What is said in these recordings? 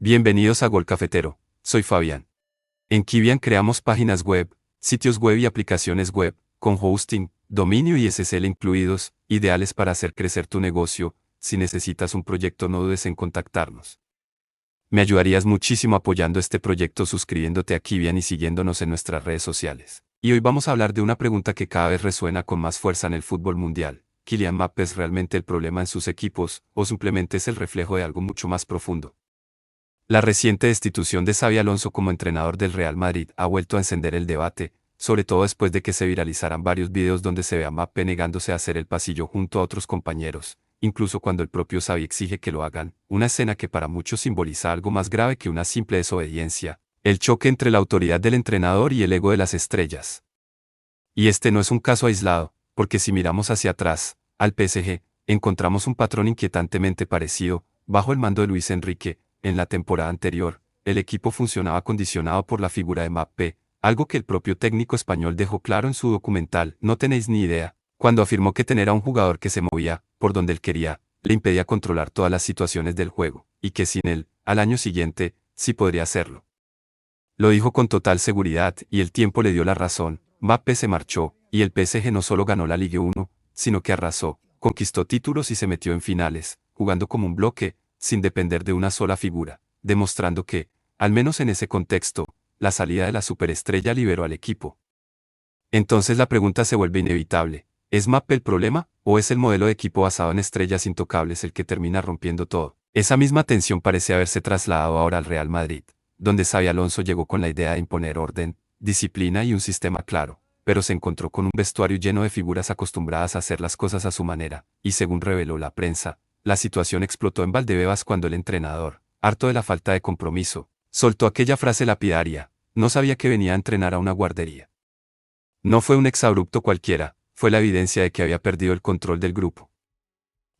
Bienvenidos a Gol Cafetero, soy Fabián. En Kivian creamos páginas web, sitios web y aplicaciones web, con hosting, dominio y SSL incluidos, ideales para hacer crecer tu negocio. Si necesitas un proyecto no dudes en contactarnos. Me ayudarías muchísimo apoyando este proyecto suscribiéndote a Kivian y siguiéndonos en nuestras redes sociales. Y hoy vamos a hablar de una pregunta que cada vez resuena con más fuerza en el fútbol mundial. ¿Kylian Mbappé es realmente el problema en sus equipos, o simplemente es el reflejo de algo mucho más profundo? La reciente destitución de Xabi Alonso como entrenador del Real Madrid ha vuelto a encender el debate, sobre todo después de que se viralizaran varios videos donde se ve a Mbappé negándose a hacer el pasillo junto a otros compañeros, incluso cuando el propio Xabi exige que lo hagan, una escena que para muchos simboliza algo más grave que una simple desobediencia, el choque entre la autoridad del entrenador y el ego de las estrellas. Y este no es un caso aislado, porque si miramos hacia atrás, al PSG, encontramos un patrón inquietantemente parecido. Bajo el mando de Luis Enrique, en la temporada anterior, el equipo funcionaba condicionado por la figura de Mbappé, algo que el propio técnico español dejó claro en su documental No tenéis ni idea, cuando afirmó que tener a un jugador que se movía, por donde él quería, le impedía controlar todas las situaciones del juego, y que sin él, al año siguiente, sí podría hacerlo. Lo dijo con total seguridad, y el tiempo le dio la razón. Mbappé se marchó, y el PSG no solo ganó la Ligue 1, sino que arrasó, conquistó títulos y se metió en finales, jugando como un bloque, sin depender de una sola figura, demostrando que, al menos en ese contexto, la salida de la superestrella liberó al equipo. Entonces la pregunta se vuelve inevitable: ¿es Mbappé el problema, o es el modelo de equipo basado en estrellas intocables el que termina rompiendo todo? Esa misma tensión parece haberse trasladado ahora al Real Madrid, donde Xabi Alonso llegó con la idea de imponer orden, disciplina y un sistema claro, pero se encontró con un vestuario lleno de figuras acostumbradas a hacer las cosas a su manera, y según reveló la prensa, la situación explotó en Valdebebas cuando el entrenador, harto de la falta de compromiso, soltó aquella frase lapidaria: no sabía que venía a entrenar a una guardería. No fue un exabrupto cualquiera, fue la evidencia de que había perdido el control del grupo.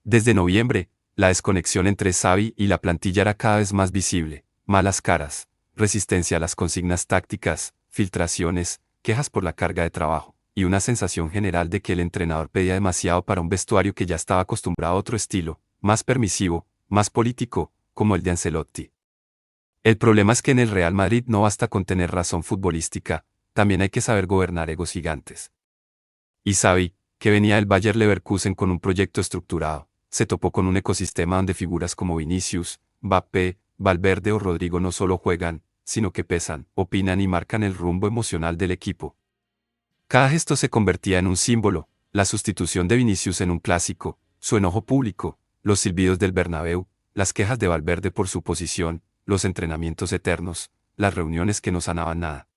Desde noviembre, la desconexión entre Xavi y la plantilla era cada vez más visible: malas caras, resistencia a las consignas tácticas, filtraciones, quejas por la carga de trabajo, y una sensación general de que el entrenador pedía demasiado para un vestuario que ya estaba acostumbrado a otro estilo, más permisivo, más político, como el de Ancelotti. El problema es que en el Real Madrid no basta con tener razón futbolística, también hay que saber gobernar egos gigantes. Y Xavi, que venía del Bayer Leverkusen con un proyecto estructurado, se topó con un ecosistema donde figuras como Vinicius, Mbappé, Valverde o Rodrigo no solo juegan, sino que pesan, opinan y marcan el rumbo emocional del equipo. Cada gesto se convertía en un símbolo: la sustitución de Vinicius en un clásico, su enojo público, los silbidos del Bernabéu, las quejas de Valverde por su posición, los entrenamientos eternos, las reuniones que no sanaban nada.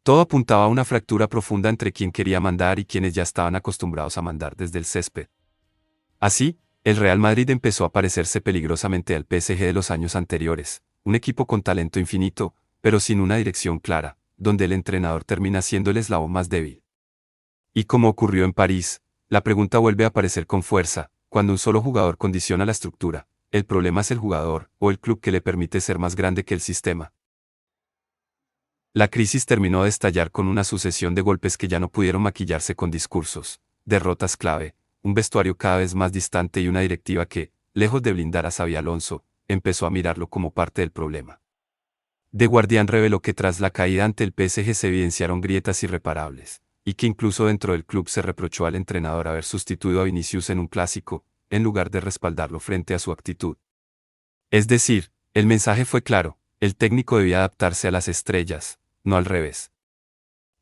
Todo apuntaba a una fractura profunda entre quien quería mandar y quienes ya estaban acostumbrados a mandar desde el césped. Así, el Real Madrid empezó a parecerse peligrosamente al PSG de los años anteriores, un equipo con talento infinito, pero sin una dirección clara, donde el entrenador termina siendo el eslabón más débil. Y como ocurrió en París, la pregunta vuelve a aparecer con fuerza: cuando un solo jugador condiciona la estructura, ¿el problema es el jugador, o el club que le permite ser más grande que el sistema? La crisis terminó de estallar con una sucesión de golpes que ya no pudieron maquillarse con discursos, derrotas clave, un vestuario cada vez más distante y una directiva que, lejos de blindar a Xabi Alonso, empezó a mirarlo como parte del problema. The Guardian reveló que tras la caída ante el PSG se evidenciaron grietas irreparables, y que incluso dentro del club se reprochó al entrenador haber sustituido a Vinicius en un clásico, en lugar de respaldarlo frente a su actitud. Es decir, el mensaje fue claro: el técnico debía adaptarse a las estrellas, no al revés.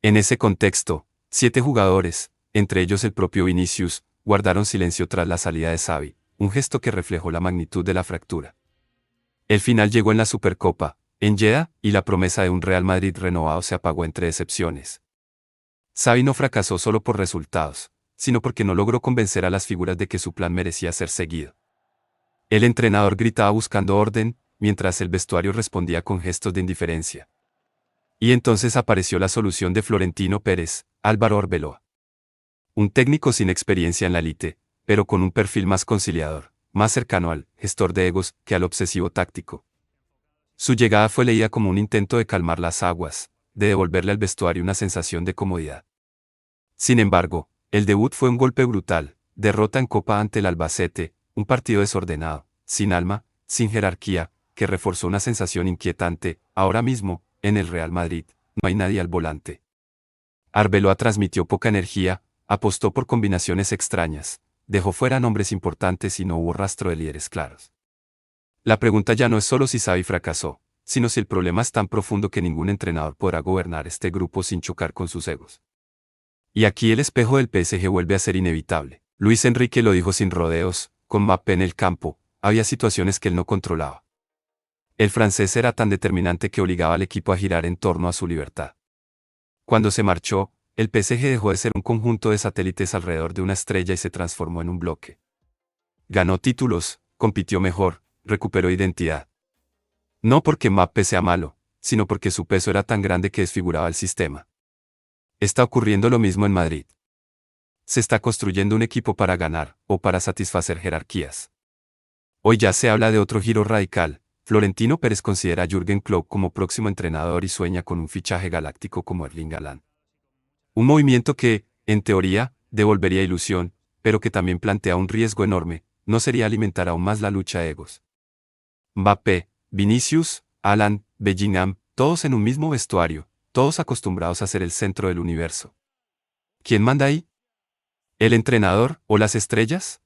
En ese contexto, 7 jugadores, entre ellos el propio Vinicius, guardaron silencio tras la salida de Xavi, un gesto que reflejó la magnitud de la fractura. El final llegó en la Supercopa, en Jeddah, y la promesa de un Real Madrid renovado se apagó entre decepciones. Xavi no fracasó solo por resultados, sino porque no logró convencer a las figuras de que su plan merecía ser seguido. El entrenador gritaba buscando orden, mientras el vestuario respondía con gestos de indiferencia. Y entonces apareció la solución de Florentino Pérez, Álvaro Arbeloa. Un técnico sin experiencia en la elite, pero con un perfil más conciliador, más cercano al gestor de egos que al obsesivo táctico. Su llegada fue leída como un intento de calmar las aguas, de devolverle al vestuario una sensación de comodidad. Sin embargo, el debut fue un golpe brutal: derrota en Copa ante el Albacete, un partido desordenado, sin alma, sin jerarquía, que reforzó una sensación inquietante: ahora mismo, en el Real Madrid, no hay nadie al volante. Arbeloa transmitió poca energía, apostó por combinaciones extrañas, dejó fuera nombres importantes y no hubo rastro de líderes claros. La pregunta ya no es solo si Xavi fracasó, sino si el problema es tan profundo que ningún entrenador podrá gobernar este grupo sin chocar con sus egos. Y aquí el espejo del PSG vuelve a ser inevitable. Luis Enrique lo dijo sin rodeos: con Mbappé en el campo, había situaciones que él no controlaba. El francés era tan determinante que obligaba al equipo a girar en torno a su libertad. Cuando se marchó, el PSG dejó de ser un conjunto de satélites alrededor de una estrella y se transformó en un bloque. Ganó títulos, compitió mejor, recuperó identidad. No porque Mbappé sea malo, sino porque su peso era tan grande que desfiguraba el sistema. Está ocurriendo lo mismo en Madrid. Se está construyendo un equipo para ganar, o para satisfacer jerarquías. Hoy ya se habla de otro giro radical. Florentino Pérez considera a Jürgen Klopp como próximo entrenador y sueña con un fichaje galáctico como Erling Haaland. Un movimiento que, en teoría, devolvería ilusión, pero que también plantea un riesgo enorme: ¿no sería alimentar aún más la lucha de egos? Mbappé, Vinicius, Haaland, Bellingham, todos en un mismo vestuario, todos acostumbrados a ser el centro del universo. ¿Quién manda ahí? ¿El entrenador o las estrellas?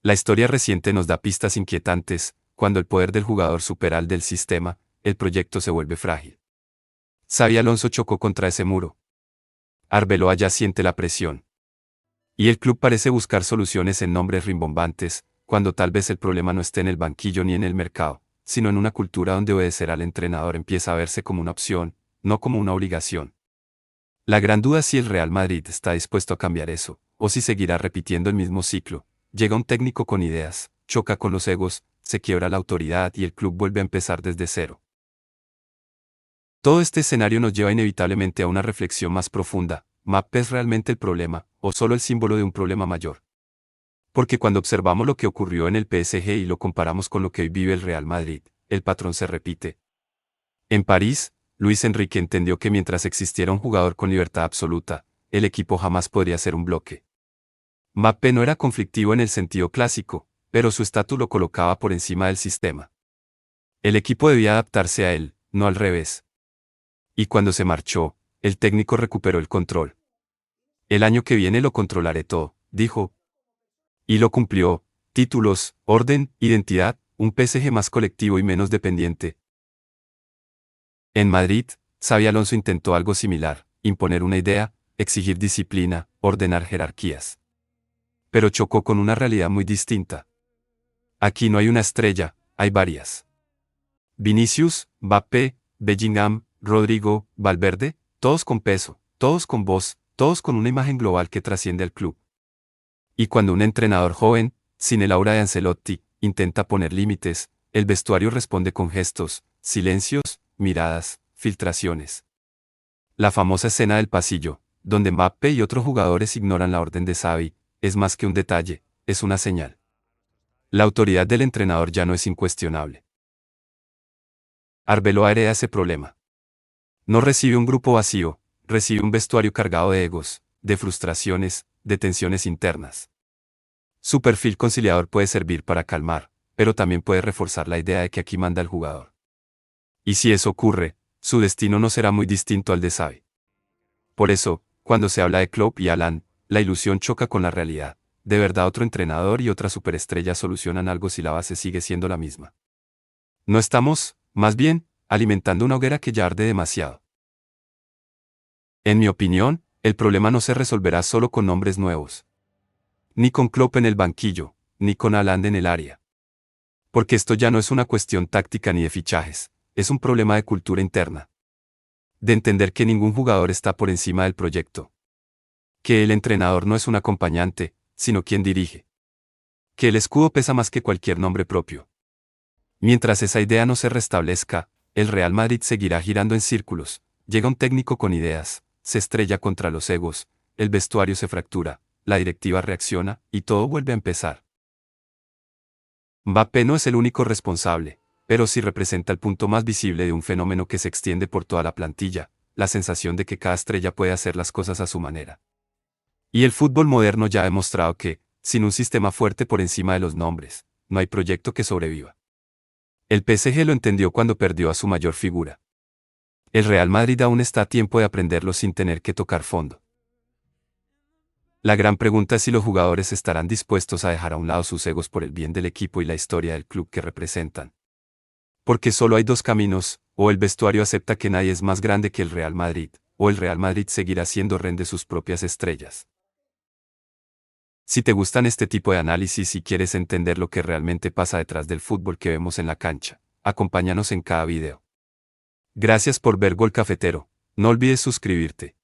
La historia reciente nos da pistas inquietantes: cuando el poder del jugador supera al del sistema, el proyecto se vuelve frágil. Xabi Alonso chocó contra ese muro. Arbeloa ya siente la presión. Y el club parece buscar soluciones en nombres rimbombantes, cuando tal vez el problema no esté en el banquillo ni en el mercado, sino en una cultura donde obedecer al entrenador empieza a verse como una opción, no como una obligación. La gran duda es si el Real Madrid está dispuesto a cambiar eso, o si seguirá repitiendo el mismo ciclo. Llega un técnico con ideas, choca con los egos, se quiebra la autoridad y el club vuelve a empezar desde cero. Todo este escenario nos lleva inevitablemente a una reflexión más profunda: ¿Mbappé es realmente el problema, o solo el símbolo de un problema mayor? Porque cuando observamos lo que ocurrió en el PSG y lo comparamos con lo que hoy vive el Real Madrid, el patrón se repite. En París, Luis Enrique entendió que mientras existiera un jugador con libertad absoluta, el equipo jamás podría ser un bloque. Mbappé no era conflictivo en el sentido clásico, pero su estatus lo colocaba por encima del sistema. El equipo debía adaptarse a él, no al revés. Y cuando se marchó, el técnico recuperó el control. El año que viene lo controlaré todo, dijo. Y lo cumplió: títulos, orden, identidad, un PSG más colectivo y menos dependiente. En Madrid, Xabi Alonso intentó algo similar: imponer una idea, exigir disciplina, ordenar jerarquías. Pero chocó con una realidad muy distinta. Aquí no hay una estrella, hay varias. Vinicius, Mbappé, Bellingham, Rodrigo, Valverde, todos con peso, todos con voz, todos con una imagen global que trasciende al club. Y cuando un entrenador joven, sin el aura de Ancelotti, intenta poner límites, el vestuario responde con gestos, silencios, miradas, filtraciones. La famosa escena del pasillo, donde Mbappé y otros jugadores ignoran la orden de Xavi, es más que un detalle, es una señal. La autoridad del entrenador ya no es incuestionable. Arbeloa hereda ese problema. No recibe un grupo vacío, recibe un vestuario cargado de egos, de frustraciones, de tensiones internas. Su perfil conciliador puede servir para calmar, pero también puede reforzar la idea de que aquí manda el jugador. Y si eso ocurre, su destino no será muy distinto al de Xavi. Por eso, cuando se habla de Klopp y Haaland, la ilusión choca con la realidad. ¿De verdad otro entrenador y otra superestrella solucionan algo si la base sigue siendo la misma? ¿No estamos, más bien, alimentando una hoguera que ya arde demasiado? En mi opinión, el problema no se resolverá solo con nombres nuevos. Ni con Klopp en el banquillo, ni con Haaland en el área. Porque esto ya no es una cuestión táctica ni de fichajes, es un problema de cultura interna. De entender que ningún jugador está por encima del proyecto. Que el entrenador no es un acompañante, sino quien dirige. Que el escudo pesa más que cualquier nombre propio. Mientras esa idea no se restablezca, el Real Madrid seguirá girando en círculos. Llega un técnico con ideas, se estrella contra los egos, el vestuario se fractura, la directiva reacciona, y todo vuelve a empezar. Mbappé no es el único responsable, pero sí representa el punto más visible de un fenómeno que se extiende por toda la plantilla: la sensación de que cada estrella puede hacer las cosas a su manera. Y el fútbol moderno ya ha demostrado que, sin un sistema fuerte por encima de los nombres, no hay proyecto que sobreviva. El PSG lo entendió cuando perdió a su mayor figura. El Real Madrid aún está a tiempo de aprenderlo sin tener que tocar fondo. La gran pregunta es si los jugadores estarán dispuestos a dejar a un lado sus egos por el bien del equipo y la historia del club que representan. Porque solo hay dos caminos: o el vestuario acepta que nadie es más grande que el Real Madrid, o el Real Madrid seguirá siendo rehén de sus propias estrellas. Si te gustan este tipo de análisis y quieres entender lo que realmente pasa detrás del fútbol que vemos en la cancha, acompáñanos en cada video. Gracias por ver Gol Cafetero. No olvides suscribirte.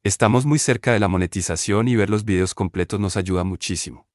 Estamos muy cerca de la monetización y ver los videos completos nos ayuda muchísimo.